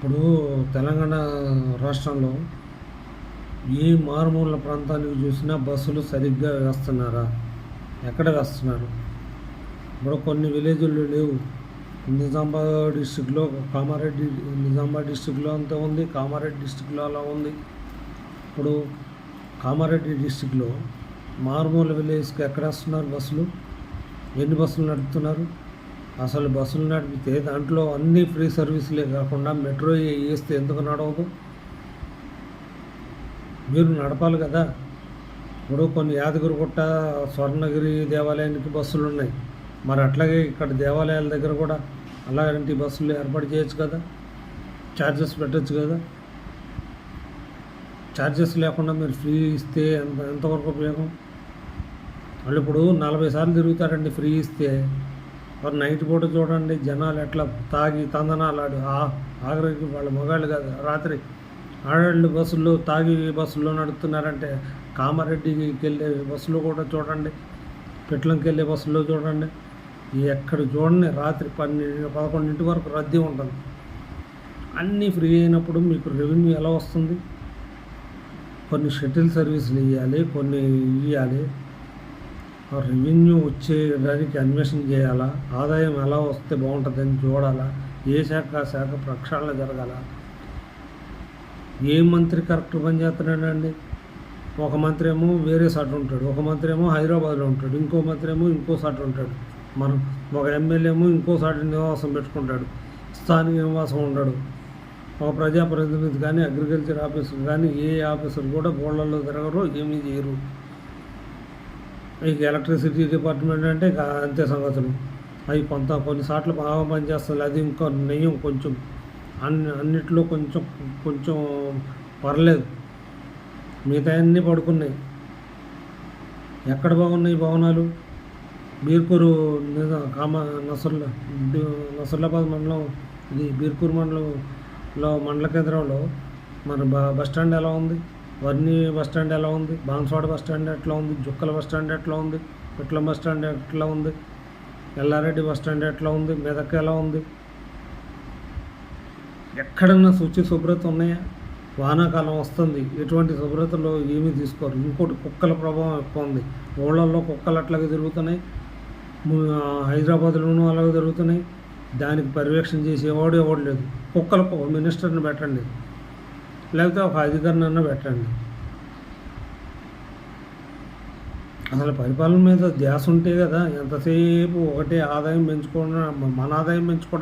ఇప్పుడు తెలంగాణ రాష్ట్రంలో ఏ మారుమూల ప్రాంతానికి చూసినా బస్సులు సరిగ్గా వేస్తున్నారా? ఎక్కడ వేస్తున్నారు? ఇప్పుడు కొన్ని విలేజ్లు లేవు. నిజామాబాద్ డిస్టిక్లో కామారెడ్డి, నిజామాబాద్ డిస్టిక్లో అంత ఉంది, కామారెడ్డి డిస్టిక్లో అలా ఉంది. ఇప్పుడు కామారెడ్డి డిస్టిక్లో మారుమూల విలేజ్కి ఎక్కడ వేస్తున్నారు బస్సులు? ఎన్ని బస్సులు నడుపుతున్నారు? అసలు బస్సులు నడిపితే దాంట్లో అన్ని ఫ్రీ సర్వీసులే కాకుండా మెట్రో వేస్తే ఎందుకు నడవదు? మీరు నడపాలి కదా. ఇప్పుడు కొన్ని యాదగిరిగుట్ట, స్వర్ణగిరి దేవాలయానికి బస్సులు ఉన్నాయి. మరి అట్లాగే ఇక్కడ దేవాలయాల దగ్గర కూడా అలాంటి బస్సులు ఏర్పాటు చేయొచ్చు కదా, ఛార్జెస్ పెట్టచ్చు కదా. ఛార్జెస్ లేకుండా మీరు ఫ్రీ ఇస్తే ఎంతవరకు ఉపయోగం? వాళ్ళు ఇప్పుడు 40 సార్లు తిరుగుతారండి ఫ్రీ ఇస్తే. మరి నైట్ పూట చూడండి జనాలు ఎట్లా తాగి తందనాలాడు ఆఖరికి వాళ్ళ మగాళ్ళు కాదు, రాత్రి ఆడవాళ్ళు బస్సుల్లో తాగి బస్సుల్లో నడుపుతున్నారంటే కామారెడ్డికి వెళ్ళే బస్సులో కూడా చూడండి, పెట్లంకి వెళ్ళే బస్సులో చూడండి, ఎక్కడ చూడండి రాత్రి 11 వరకు రద్దీ ఉంటుంది. అన్నీ ఫ్రీ అయినప్పుడు మీకు రెవెన్యూ ఎలా వస్తుంది? కొన్ని షటిల్ సర్వీసులు ఇవ్వాలి, కొన్ని ఇవ్వాలి. రెవెన్యూ వచ్చేదానికి అన్వేషణ చేయాలా, ఆదాయం ఎలా వస్తే బాగుంటుందని చూడాలా, ఏ శాఖ ప్రక్షాళన జరగాల. ఏ మంత్రి కరెక్ట్ పని చేస్తున్నాడండి? ఒక మంత్రి ఏమో వేరే సాటు ఉంటాడు, ఒక మంత్రి ఏమో హైదరాబాద్లో ఉంటాడు, ఇంకో మంత్రి ఏమో ఇంకో సాటు ఉంటాడు. మనం ఒక ఎమ్మెల్యే ఏమో ఇంకో సాటి నివాసం పెట్టుకుంటాడు, స్థానిక నివాసం ఉండడు. ఒక ప్రజాప్రతినిధి కానీ, అగ్రికల్చర్ ఆఫీసర్ కానీ, ఏ ఆఫీసర్ కూడా గోళ్లలో తిరగరు, ఏమీ చేయరు. ఇక ఎలక్ట్రిసిటీ డిపార్ట్మెంట్ అంటే అంతే సంగతులు. అవి కొన్నిసార్లు బాగా పనిచేస్తుంది, అది ఇంకా నెయ్యం కొంచెం అన్నిట్లో కొంచెం కొంచెం పర్లేదు. మిగతా అన్నీ పడుకున్నాయి. ఎక్కడ బాగున్నాయి భవనాలు? బీర్కూరు నసర్లాబాద్ మండలం, ఇది బీర్కూరు మండలంలో మండల కేంద్రంలో మన బస్టాండ్ ఎలా ఉంది? వర్ణి బస్టాండ్ ఎలా ఉంది? బాన్స్వాడ బస్టాండ్ ఎట్లా ఉంది? జుక్కల బస్టాండ్ ఎట్లా ఉంది? పిట్లం బస్టాండ్ ఎట్లా ఉంది? ఎల్లారెడ్డి బస్టాండ్ ఎట్లా ఉంది? మెదక్ ఎలా ఉంది? ఎక్కడన్నా శుభ్రత ఉన్నాయా? వానాకాలం వస్తుంది, ఎటువంటి శుభ్రతలో ఏమీ తీసుకోరు. ఇంకోటి కుక్కల ప్రభావం ఎక్కువ ఉంది. ఊళ్ళల్లో కుక్కలు అట్లాగే తిరుగుతున్నాయి, హైదరాబాద్లోనూ అలాగే తిరుగుతున్నాయి. దానికి పర్యవేక్షణ చేసేవాడు ఎవడు లేదు. కుక్కలకు ఒక మినిస్టర్ని పెట్టండి, లేకపోతే ఒక అధికారిని పెట్టండి. అసలు పరిపాలన మీద ధ్యాస ఉంటే కదా. ఎంతసేపు ఒకటే ఆదాయం పెంచుకోవడం, మన ఆదాయం పెంచుకోవడం